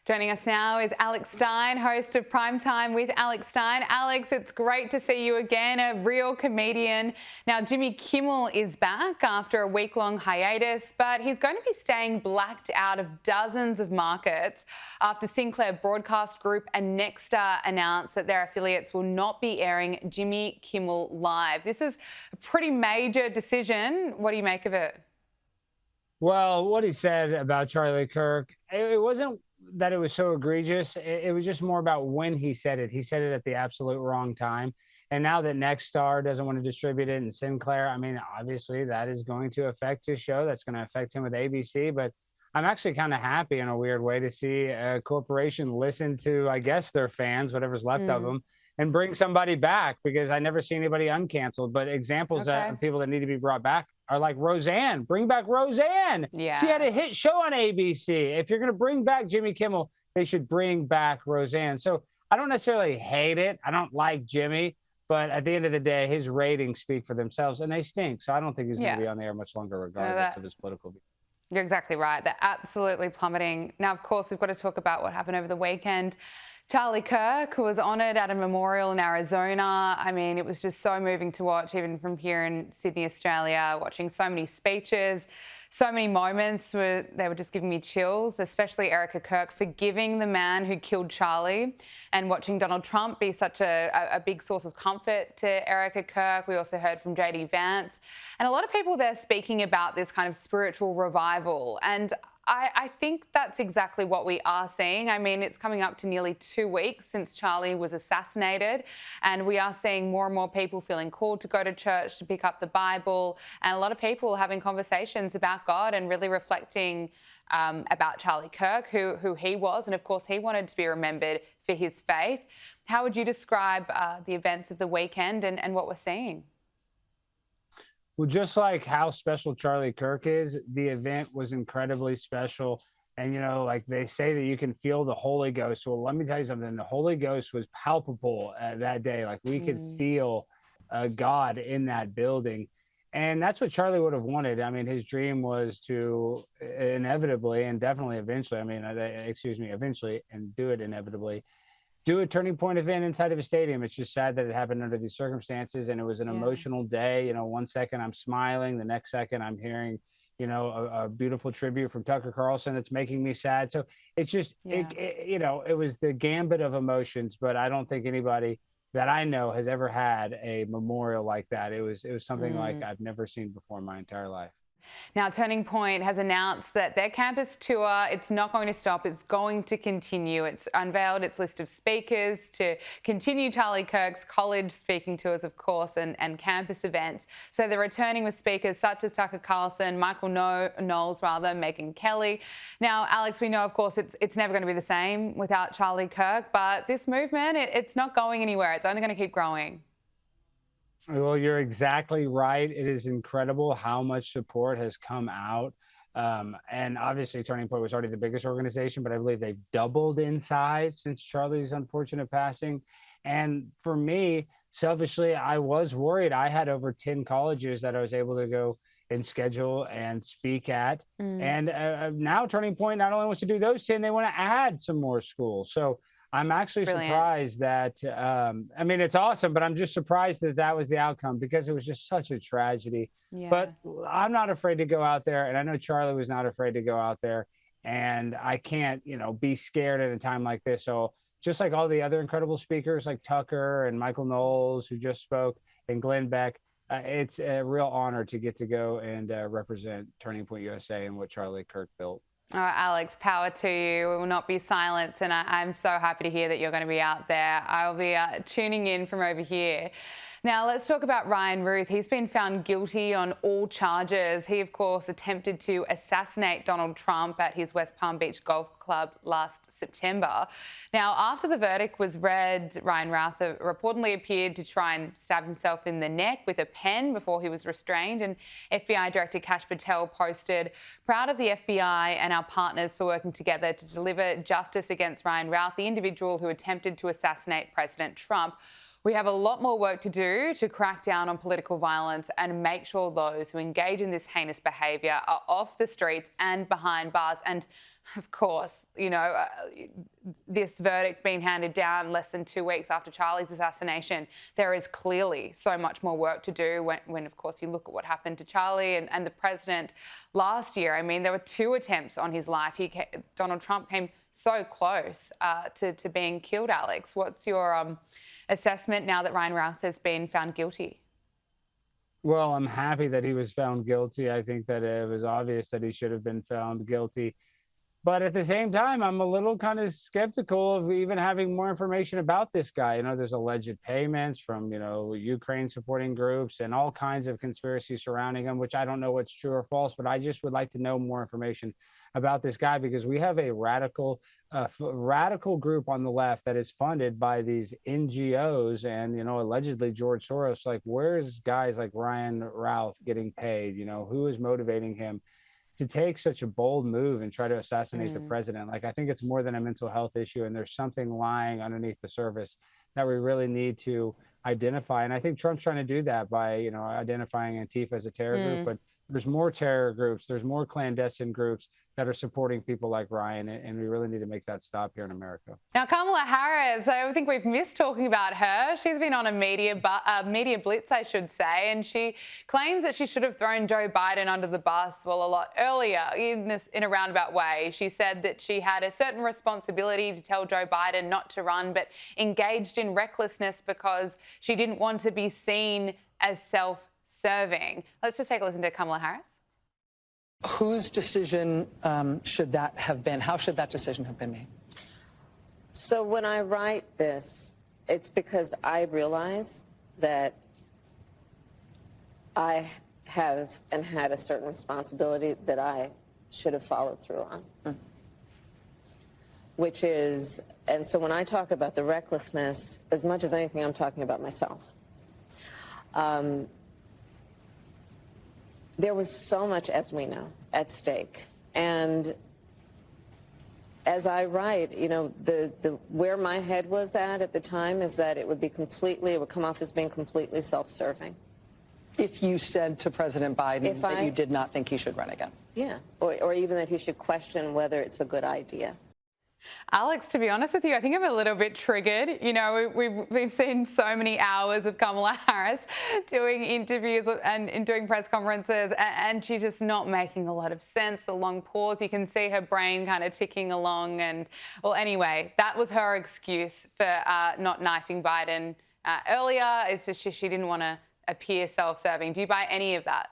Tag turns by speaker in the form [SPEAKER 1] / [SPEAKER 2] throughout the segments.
[SPEAKER 1] Joining us now is Alex Stein, host of Primetime with Alex Stein. Alex, it's great to see you again, a real comedian. Now, Jimmy Kimmel is back after a week-long hiatus, but he's going to be staying blacked out of dozens of markets after Sinclair Broadcast Group and Nexstar announced that their affiliates will not be airing Jimmy Kimmel Live. This is a pretty major decision. What do you make of it?
[SPEAKER 2] Well, what he said about Charlie Kirk, it wasn't that it was so egregious. It was just more about when he said it. He said it at the absolute wrong time. And now that Nexstar doesn't want to distribute it and Sinclair, I mean, obviously that is going to affect his show. That's going to affect him with ABC. But I'm actually kind of happy in a weird way to see a corporation listen to, I guess, their fans, whatever's left of them, and bring somebody back, because I never see anybody uncanceled. But examples of people that need to be brought back are like Roseanne. Bring back Roseanne.
[SPEAKER 1] Yeah.
[SPEAKER 2] She had a hit show on ABC. If you're going to bring back Jimmy Kimmel, they should bring back Roseanne. So I don't necessarily hate it. I don't like Jimmy. But at the end of the day, his ratings speak for themselves, and they stink. So I don't think he's going to be on the air much longer, regardless of his political views.
[SPEAKER 1] You're exactly right. They're absolutely plummeting. Now, of course, we've got to talk about what happened over the weekend. Charlie Kirk, who was honoured at a memorial in Arizona. I mean, it was just so moving to watch, even from here in Sydney, Australia, watching so many speeches, so many moments where they were just giving me chills, especially Erica Kirk forgiving the man who killed Charlie, and watching Donald Trump be such a big source of comfort to Erica Kirk. We also heard from JD Vance. And a lot of people there speaking about this kind of spiritual revival. And I think that's exactly what we are seeing. I mean, it's coming up to nearly 2 weeks since Charlie was assassinated, and we are seeing more and more people feeling called to go to church, to pick up the Bible, and a lot of people having conversations about God and really reflecting about Charlie Kirk, who he was, and of course he wanted to be remembered for his faith. How would you describe the events of the weekend and what we're seeing?
[SPEAKER 2] Well, just like how special Charlie Kirk is, the event was incredibly special. And, you know, like they say that you can feel the Holy Ghost. Well, let me tell you something. The Holy Ghost was palpable that day. Like we could feel God in that building. And that's what Charlie would have wanted. I mean, his dream was to inevitably and definitely eventually, eventually and do it inevitably, do a turning point event inside of a stadium. It's just sad that it happened under these circumstances. And it was an emotional day. You know, one second I'm smiling, the next second I'm hearing, you know, a beautiful tribute from Tucker Carlson that's making me sad. So it's just, it was the gambit of emotions, but I don't think anybody that I know has ever had a memorial like that. It was something like I've never seen before in my entire life.
[SPEAKER 1] Now, Turning Point has announced that their campus tour, it's not going to stop, it's going to continue. It's unveiled its list of speakers to continue Charlie Kirk's college speaking tours, of course, and campus events. So they're returning with speakers such as Tucker Carlson, Michael Knowles, Megyn Kelly. Now, Alex, we know, of course, it's never going to be the same without Charlie Kirk, but this movement, it's not going anywhere. It's only going to keep growing.
[SPEAKER 2] Well, you're exactly right. It is incredible how much support has come out. And obviously, Turning Point was already the biggest organization, but I believe they've doubled in size since Charlie's unfortunate passing. And for me, selfishly, I was worried. I had over 10 colleges that I was able to go and schedule and speak at. And now Turning Point not only wants to do those 10, they want to add some more schools. So I'm actually surprised that, I mean, it's awesome, but I'm just surprised that that was the outcome, because it was just such a tragedy. But I'm not afraid to go out there. And I know Charlie was not afraid to go out there. And I can't, be scared at a time like this. So just like all the other incredible speakers like Tucker and Michael Knowles, who just spoke, and Glenn Beck, it's a real honor to get to go and represent Turning Point USA and what Charlie Kirk built.
[SPEAKER 1] Alex, power to you. We will not be silenced, and I'm so happy to hear that you're going to be out there. I'll be tuning in from over here. Now, let's talk about Ryan Ruth. He's been found guilty on all charges. He, of course, attempted to assassinate Donald Trump at his West Palm Beach Golf Club last September. Now, after the verdict was read, Ryan Ruth reportedly appeared to try and stab himself in the neck with a pen before he was restrained. And FBI Director Kash Patel posted, "Proud of the FBI and our partners for working together to deliver justice against Ryan Ruth, the individual who attempted to assassinate President Trump. We have a lot more work to do to crack down on political violence and make sure those who engage in this heinous behaviour are off the streets and behind bars. And of course, this verdict being handed down less than 2 weeks after Charlie's assassination, there is clearly so much more work to do when of course, you look at what happened to Charlie and the president last year. I mean, there were 2 attempts on his life. Donald Trump came so close to being killed, Alex. What's your assessment now that Ryan Routh has been found guilty?
[SPEAKER 2] Well, I'm happy that he was found guilty. I think that it was obvious that he should have been found guilty. But at the same time, I'm a little kind of skeptical of even having more information about this guy. There's alleged payments from, Ukraine supporting groups and all kinds of conspiracies surrounding him, which I don't know what's true or false, but I just would like to know more information about this guy, because we have a radical group on the left that is funded by these NGOs and, allegedly George Soros. Like, where's guys like Ryan Routh getting paid? Who is motivating him to take such a bold move and try to assassinate the president? Like, I think it's more than a mental health issue, and there's something lying underneath the surface that we really need to identify. And I think Trump's trying to do that by, identifying Antifa as a terror group, but there's more terror groups, there's more clandestine groups that are supporting people like Ryan, and we really need to make that stop here in America.
[SPEAKER 1] Now, Kamala Harris, I think we've missed talking about her. She's been on a media blitz, I should say, and she claims that she should have thrown Joe Biden under the bus, a lot earlier in a roundabout way. She said that she had a certain responsibility to tell Joe Biden not to run, but engaged in recklessness because she didn't want to be seen as self-serving. Let's just take a listen to Kamala Harris.
[SPEAKER 3] Whose decision should that have been? How should that decision have been made?
[SPEAKER 4] So when I write this, it's because I realize that I have and had a certain responsibility that I should have followed through on. Which is, and so when I talk about the recklessness, as much as anything, I'm talking about myself. There was so much, as we know, at stake. And as I write, the where my head was at the time is that it would come off as being completely self-serving.
[SPEAKER 3] If you said to President Biden that you did not think he should run again.
[SPEAKER 4] Yeah, or even that he should question whether it's a good idea.
[SPEAKER 1] Alex, to be honest with you, I think I'm a little bit triggered. We've seen so many hours of Kamala Harris doing interviews and doing press conferences, and she's just not making a lot of sense. The long pause, you can see her brain kind of ticking along. And, well, anyway, that was her excuse for not knifing Biden earlier. It's just she didn't want to appear self-serving. Do you buy any of that?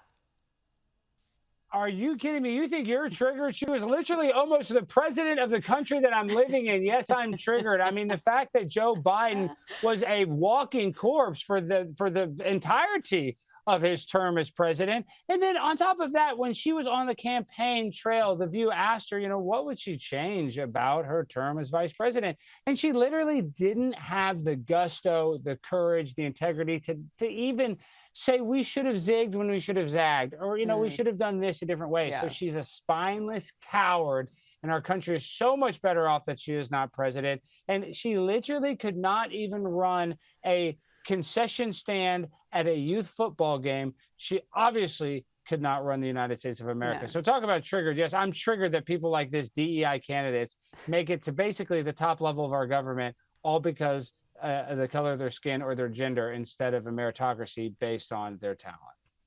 [SPEAKER 2] Are you kidding me? You think you're triggered? She was literally almost the president of the country that I'm living in. Yes, I'm triggered. I mean, the fact that Joe Biden was a walking corpse for the entirety of his term as president. And then on top of that, when she was on the campaign trail, The View asked her, what would she change about her term as vice president? And she literally didn't have the gusto, the courage, the integrity to even say we should have zigged when we should have zagged, or, we should have done this a different way. Yeah. So she's a spineless coward, and our country is so much better off that she is not president. And she literally could not even run a concession stand at a youth football game. She obviously could not run the United States of America. No. So talk about triggered. Yes, I'm triggered that people like this, DEI candidates, make it to basically the top level of our government, all because the color of their skin or their gender, instead of a meritocracy based on their talent.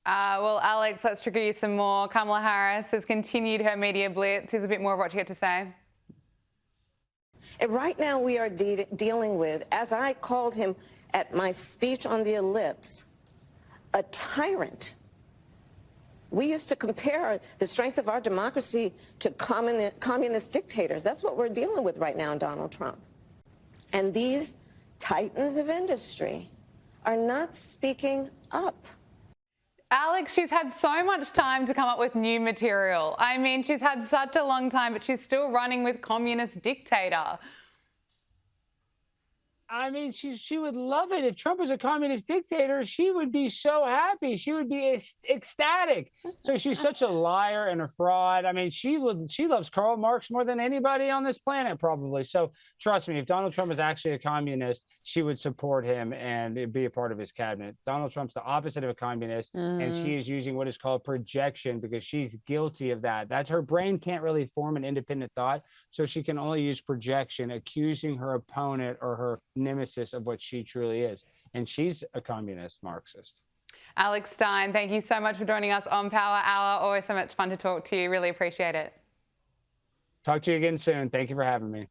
[SPEAKER 1] Well, Alex, let's trigger you some more. Kamala Harris has continued her media blitz. Here's a bit more of what you get to say.
[SPEAKER 4] And right now we are dealing with, as I called him at my speech on the ellipse, a tyrant. We used to compare the strength of our democracy to communist dictators. That's what we're dealing with right now in Donald Trump. And these titans of industry are not speaking up.
[SPEAKER 1] Alex, she's had so much time to come up with new material. I mean, she's had such a long time, but she's still running with communist dictator.
[SPEAKER 2] I mean, she would love it. If Trump was a communist dictator, she would be so happy. She would be ecstatic. So she's such a liar and a fraud. I mean, she loves Karl Marx more than anybody on this planet, probably. So trust me, if Donald Trump is actually a communist, she would support him and be a part of his cabinet. Donald Trump's the opposite of a communist, and she is using what is called projection because she's guilty of that. That's her brain can't really form an independent thought, so she can only use projection, accusing her opponent or her nemesis of what she truly is. And she's a communist Marxist.
[SPEAKER 1] Alex Stein, thank you so much for joining us on Power Hour. Always so much fun to talk to you. Really appreciate it.
[SPEAKER 2] Talk to you again soon. Thank you for having me.